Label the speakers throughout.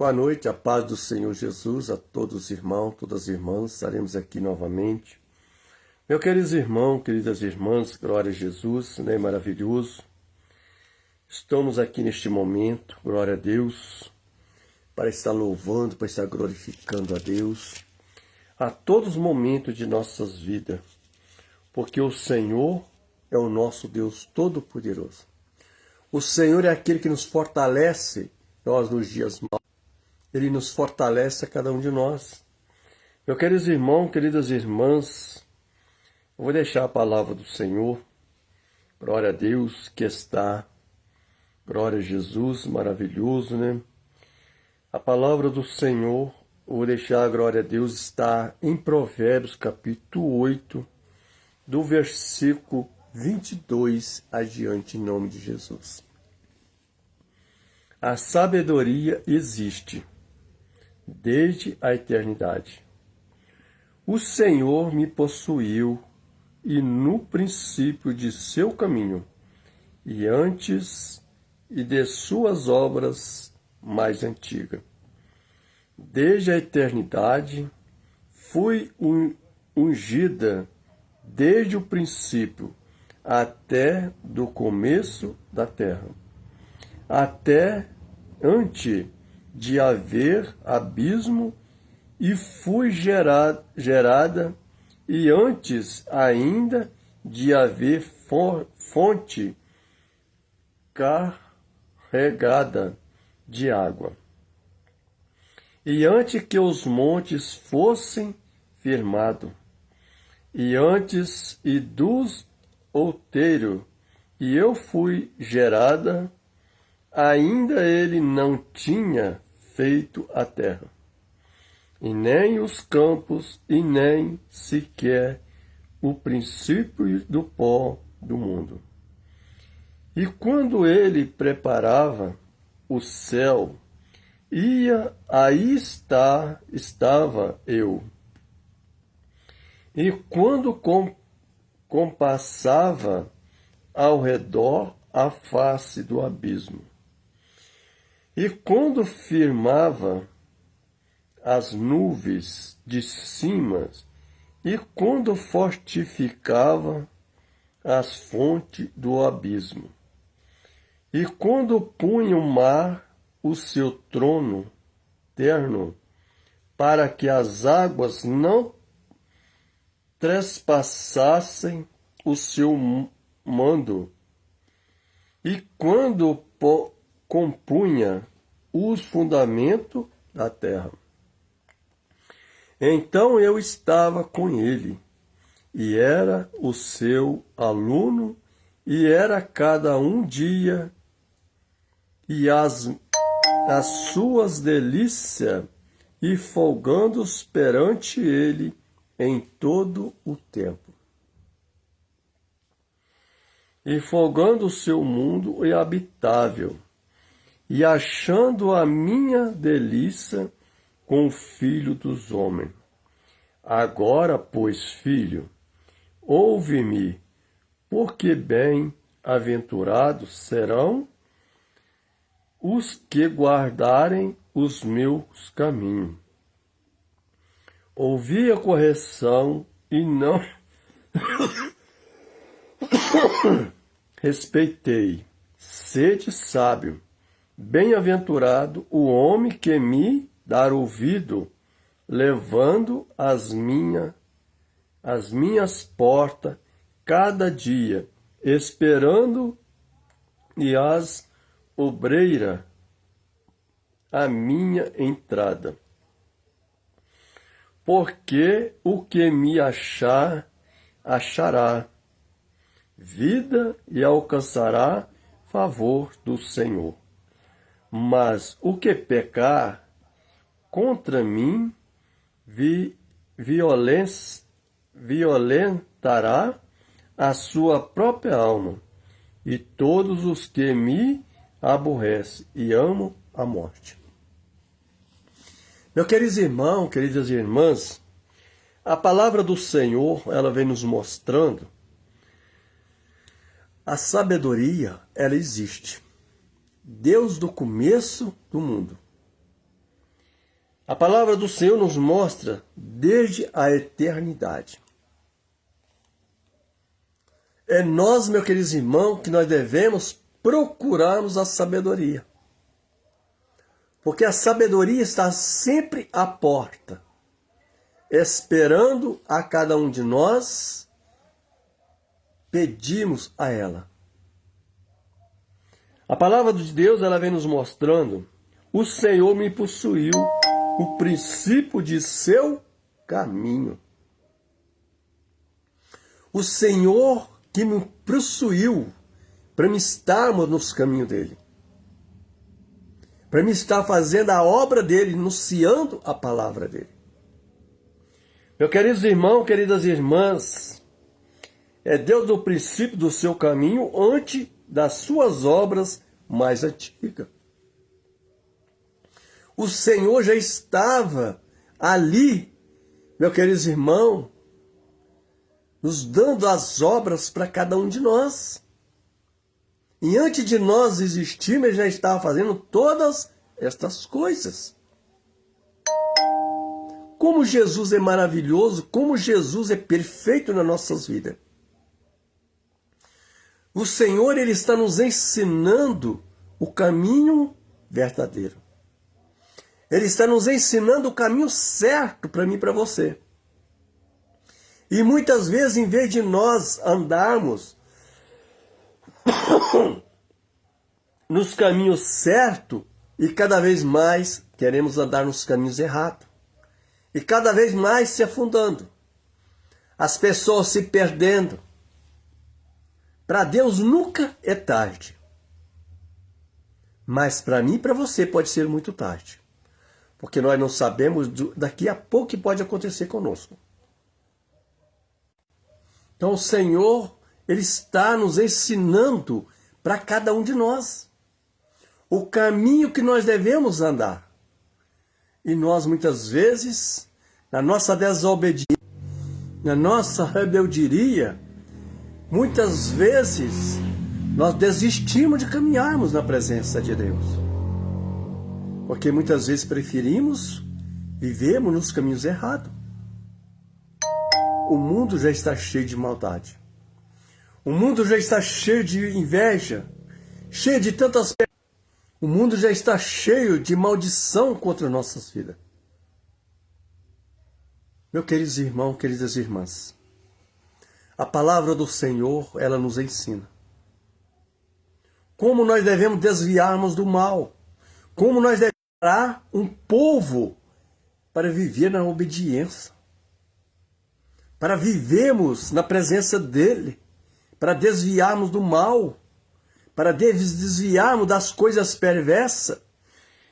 Speaker 1: Boa noite, a paz do Senhor Jesus a todos os irmãos, todas as irmãs, estaremos aqui novamente. Meus queridos irmãos, queridas irmãs, glória a Jesus, né, maravilhoso. Estamos aqui neste momento, glória a Deus, para estar louvando, para estar glorificando a Deus, a todos os momentos de nossas vidas, porque o Senhor é o nosso Deus Todo-Poderoso. O Senhor é aquele que nos fortalece, nós nos dias maus. Ele nos fortalece a cada um de nós. Meus queridos irmãos, queridas irmãs, eu vou deixar a palavra do Senhor. Glória a Deus que está. Glória a Jesus, maravilhoso, né? A palavra do Senhor, eu vou deixar a glória a Deus, está em Provérbios, capítulo 8, do versículo 22 adiante, em nome de Jesus. A sabedoria existe desde a eternidade. O Senhor me possuiu e no princípio de seu caminho, e antes e de suas obras mais antigas. Desde a eternidade fui ungida desde o princípio até do começo da terra, até antes de haver abismo, e fui gerada, e antes ainda de haver fonte carregada de água. E antes que os montes fossem firmados, e antes e dos outeiros, e eu fui gerada, ainda ele não tinha feito a terra, e nem os campos, e nem sequer o princípio do pó do mundo. E quando ele preparava o céu, aí estava eu. E quando compassava ao redor a face do abismo, e quando firmava as nuvens de cima, e quando fortificava as fontes do abismo, e quando punha o mar o seu trono terno, para que as águas não trespassassem o seu mando, e quando compunha os fundamentos da terra. Então eu estava com ele, e era o seu aluno, e era cada um dia, e as suas delícias, e folgando-os perante ele em todo o tempo. E folgando o seu mundo é habitável, e achando a minha delícia com o filho dos homens. Agora, pois, filho, ouve-me, porque bem-aventurados serão os que guardarem os meus caminhos. Ouvi a correção e não respeitei. Sede sábio. Bem-aventurado o homem que me dar ouvido, levando as minhas portas cada dia, esperando e as obreira a minha entrada. Porque o que me achar, achará vida e alcançará favor do Senhor. Mas o que pecar contra mim, violentará a sua própria alma, e todos os que me aborrecem e amam a morte. Meus queridos irmãos, queridas irmãs, a palavra do Senhor, ela vem nos mostrando a sabedoria, ela existe. Deus do começo do mundo. A palavra do Senhor nos mostra desde a eternidade. É nós, meus queridos irmãos, que nós devemos procurarmos a sabedoria. Porque a sabedoria está sempre à porta, esperando a cada um de nós pedirmos a ela. A palavra de Deus, ela vem nos mostrando: o Senhor me possuiu o princípio de seu caminho. O Senhor que me possuiu para me estarmos nos caminhos dele. Para me estar fazendo a obra dele, anunciando a palavra dele. Meus queridos irmãos, queridas irmãs, é Deus do princípio do seu caminho antes das suas obras mais antigas. O Senhor já estava ali, meus queridos irmãos, nos dando as obras para cada um de nós. E antes de nós existirmos, Ele já estava fazendo todas estas coisas. Como Jesus é maravilhoso, como Jesus é perfeito nas nossas vidas. O Senhor, Ele está nos ensinando o caminho verdadeiro. Ele está nos ensinando o caminho certo para mim e para você. E muitas vezes, em vez de nós andarmos nos caminhos certos, e cada vez mais queremos andar nos caminhos errados. E cada vez mais se afundando. As pessoas se perdendo. Para Deus nunca é tarde. Mas para mim e para você pode ser muito tarde. Porque nós não sabemos daqui a pouco o que pode acontecer conosco. Então o Senhor, Ele está nos ensinando para cada um de nós o caminho que nós devemos andar. E nós muitas vezes, na nossa desobediência, na nossa rebeldia, muitas vezes nós desistimos de caminharmos na presença de Deus. Porque muitas vezes preferimos vivermos nos caminhos errados. O mundo já está cheio de maldade. O mundo já está cheio de inveja, cheio de tantas coisas. O mundo já está cheio de maldição contra nossas vidas. Meus queridos irmãos, queridas irmãs, a palavra do Senhor, ela nos ensina como nós devemos desviarmos do mal, como nós devemos preparar um povo para viver na obediência, para vivermos na presença dEle, para desviarmos do mal, para desviarmos das coisas perversas.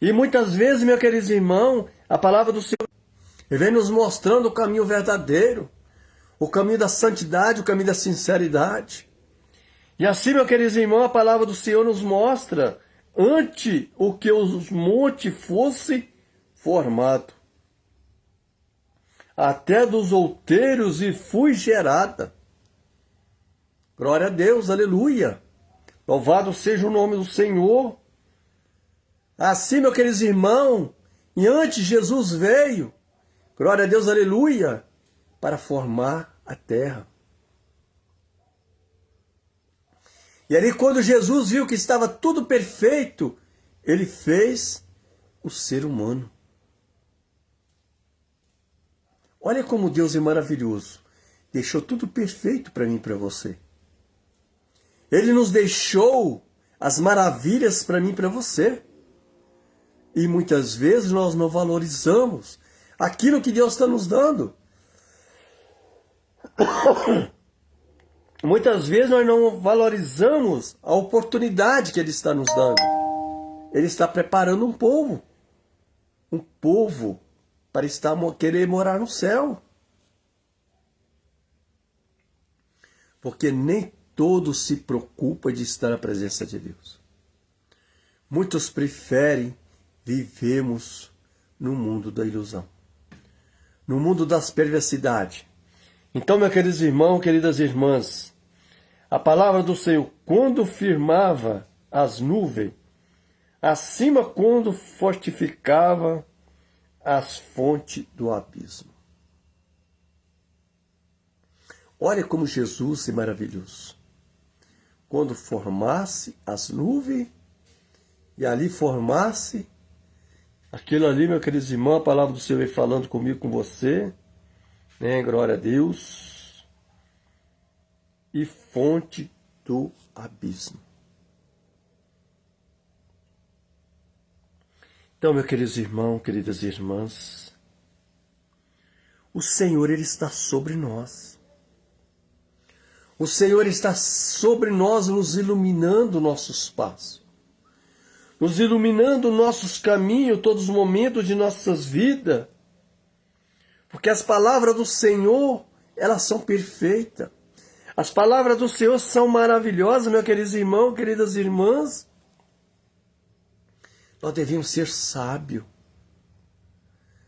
Speaker 1: E muitas vezes, meus queridos irmãos, a palavra do Senhor vem nos mostrando o caminho verdadeiro, o caminho da santidade, o caminho da sinceridade. E assim, meus queridos irmãos, a palavra do Senhor nos mostra antes o que os montes fosse formado. Até dos outeiros e fui gerada. Glória a Deus, aleluia. Louvado seja o nome do Senhor. Assim, meus queridos irmãos, e antes Jesus veio, glória a Deus, aleluia, para formar a terra. E ali quando Jesus viu que estava tudo perfeito, Ele fez o ser humano. Olha como Deus é maravilhoso. Deixou tudo perfeito para mim e para você. Ele nos deixou as maravilhas para mim e para você. E muitas vezes nós não valorizamos aquilo que Deus está nos dando. Muitas vezes nós não valorizamos a oportunidade que Ele está nos dando. Ele está preparando um povo para querer morar no céu. Porque nem todos se preocupam de estar na presença de Deus. Muitos preferem vivermos no mundo da ilusão, no mundo das perversidades. Então, meus queridos irmãos, queridas irmãs, a palavra do Senhor, quando firmava as nuvens, acima quando fortificava as fontes do abismo. Olha como Jesus é maravilhoso. Quando formasse as nuvens, e ali formasse, aquilo ali, meu querido irmão, a palavra do Senhor vem falando comigo, com você, né? Glória a Deus. E fonte do abismo. Então, meus queridos irmãos, queridas irmãs, o Senhor, Ele está sobre nós. O Senhor está sobre nós, nos iluminando nossos passos, nos iluminando nossos caminhos, todos os momentos de nossas vidas, porque as palavras do Senhor, elas são perfeitas. As palavras do Senhor são maravilhosas, meus queridos irmãos, queridas irmãs. Nós devemos ser sábios.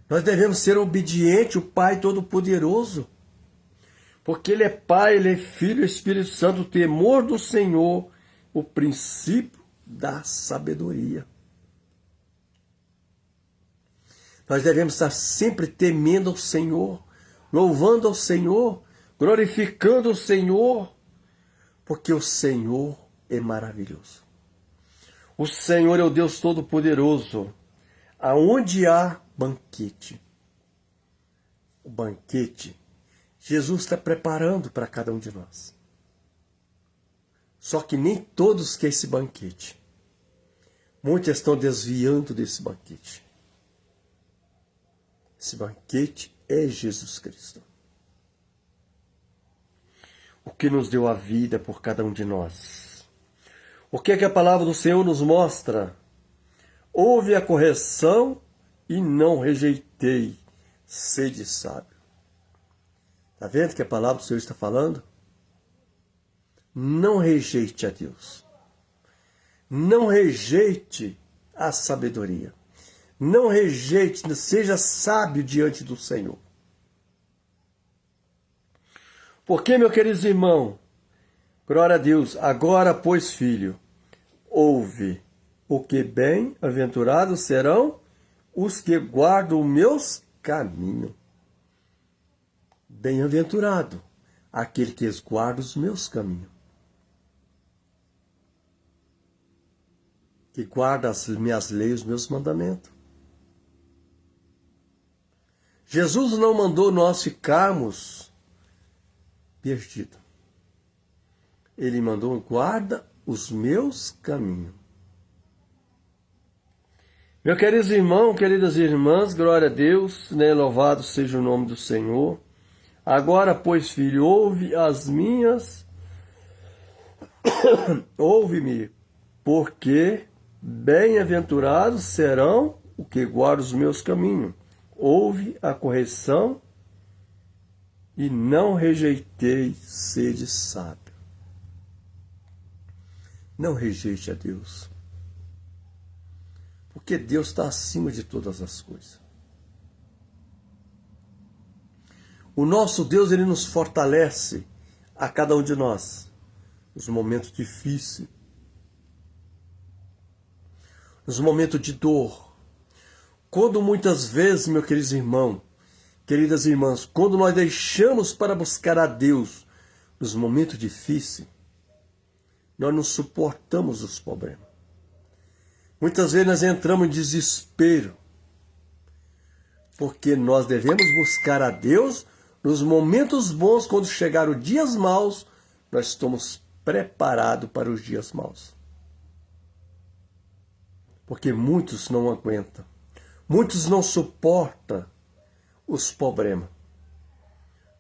Speaker 1: Nós devemos ser obedientes ao Pai Todo-Poderoso. Porque Ele é Pai, Ele é Filho, Espírito Santo, o temor do Senhor, o princípio da sabedoria. Nós devemos estar sempre temendo ao Senhor, louvando ao Senhor, glorificando o Senhor, porque o Senhor é maravilhoso. O Senhor é o Deus Todo-Poderoso, aonde há banquete. O banquete, Jesus está preparando para cada um de nós. Só que nem todos querem esse banquete. Muitos estão desviando desse banquete. Esse banquete é Jesus Cristo. O que nos deu a vida por cada um de nós. O que é que a palavra do Senhor nos mostra? Ouve a correção e não rejeitei, sede sábio. Está vendo que a palavra do Senhor está falando? Não rejeite a Deus. Não rejeite a sabedoria. Não rejeite, seja sábio diante do Senhor. Porque, meu querido irmão, glória a Deus, agora, pois, filho, ouve o que bem-aventurados serão os que guardam os meus caminhos. Bem-aventurado aquele que guarda os meus caminhos. Que guarda as minhas leis, os meus mandamentos. Jesus não mandou nós ficarmos perdidos. Ele mandou, guarda os meus caminhos. Meus queridos irmãos, queridas irmãs, glória a Deus, né? Louvado seja o nome do Senhor. Agora, pois, filho, ouve as minhas, ouve-me, porque bem-aventurados serão os que guardam os meus caminhos. Ouve a correção e não rejeitei, sede sábio. Não rejeite a Deus. Porque Deus está acima de todas as coisas. O nosso Deus, Ele nos fortalece a cada um de nós. Nos momentos difíceis. Nos momentos de dor. Quando muitas vezes, meus queridos irmãos, queridas irmãs, quando nós deixamos para buscar a Deus nos momentos difíceis, nós não suportamos os problemas. Muitas vezes nós entramos em desespero, porque nós devemos buscar a Deus nos momentos bons. Quando chegar os dias maus, nós estamos preparados para os dias maus. Porque muitos não aguentam, muitos não suportam os problemas,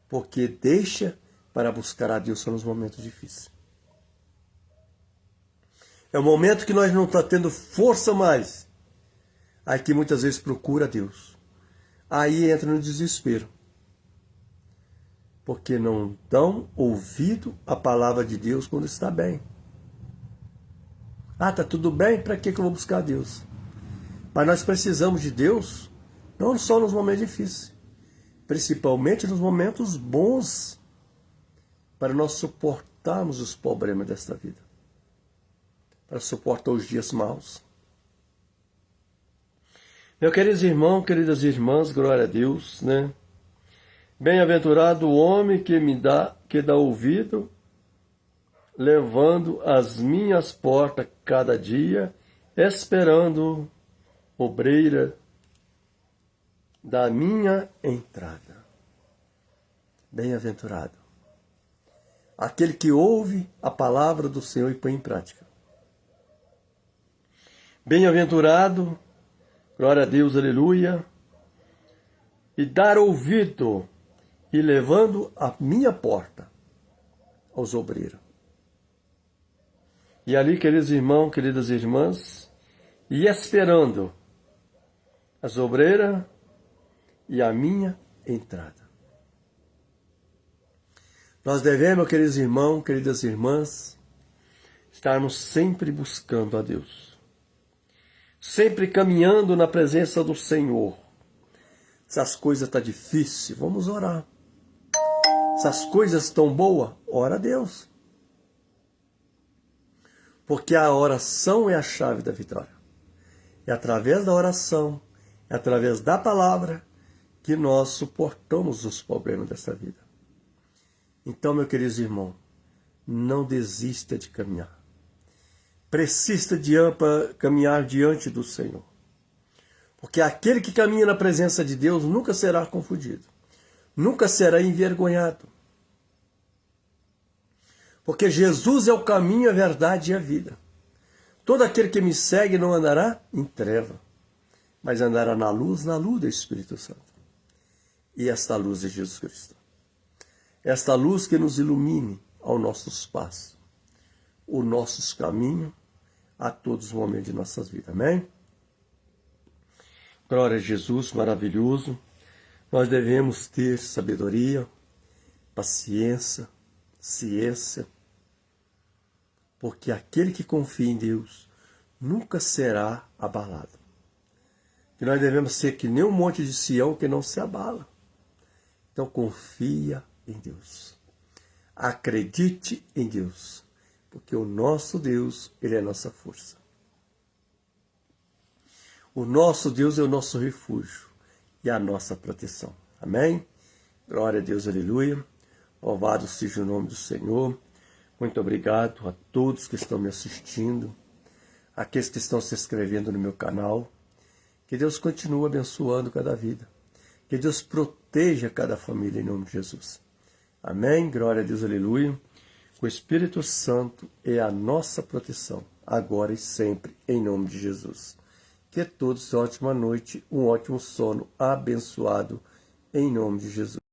Speaker 1: porque deixa para buscar a Deus só nos momentos difíceis. É o momento que nós não estamos tendo força mais. Aí que muitas vezes procura a Deus. Aí entra no desespero. Porque não dão ouvido à palavra de Deus quando está bem. Ah, está tudo bem? Para que eu vou buscar a Deus? Mas nós precisamos de Deus, não só nos momentos difíceis, principalmente nos momentos bons, para nós suportarmos os problemas desta vida. Para suportar os dias maus. Meus queridos irmãos, queridas irmãs, glória a Deus, né? Bem-aventurado o homem que dá ouvido, levando as minhas portas cada dia, esperando obreira da minha entrada. Bem-aventurado aquele que ouve a palavra do Senhor e põe em prática. Bem-aventurado, glória a Deus, aleluia, e dar ouvido e levando a minha porta aos obreiros. E ali, queridos irmãos, queridas irmãs, e esperando as obreiras e a minha entrada. Nós devemos, queridos irmãos, queridas irmãs, estarmos sempre buscando a Deus. Sempre caminhando na presença do Senhor. Se as coisas estão difíceis, vamos orar. Se as coisas estão boas, ora a Deus. Porque a oração é a chave da vitória. É através da oração, é através da palavra que nós suportamos os problemas dessa vida. Então, meu querido irmão, não desista de caminhar. Persista de caminhar diante do Senhor. Porque aquele que caminha na presença de Deus nunca será confundido. Nunca será envergonhado. Porque Jesus é o caminho, a verdade e a vida. Todo aquele que me segue não andará em treva, mas andará na luz do Espírito Santo. E esta luz é Jesus Cristo. Esta luz que nos ilumine aos nossos passos, os nossos caminhos, a todos os momentos de nossas vidas. Amém? Glória a Jesus, maravilhoso. Nós devemos ter sabedoria, paciência, ciência, porque aquele que confia em Deus nunca será abalado. E nós devemos ser que nem um monte de Sião que não se abala. Então confia em Deus. Acredite em Deus, porque o nosso Deus, Ele é a nossa força. O nosso Deus é o nosso refúgio e a nossa proteção. Amém? Glória a Deus, aleluia. Louvado seja o nome do Senhor. Muito obrigado a todos que estão me assistindo, aqueles que estão se inscrevendo no meu canal. Que Deus continue abençoando cada vida. Que Deus proteja cada família em nome de Jesus. Amém? Glória a Deus, aleluia. O Espírito Santo é a nossa proteção, agora e sempre, em nome de Jesus. Que todos tenham uma ótima noite, um ótimo sono abençoado, em nome de Jesus.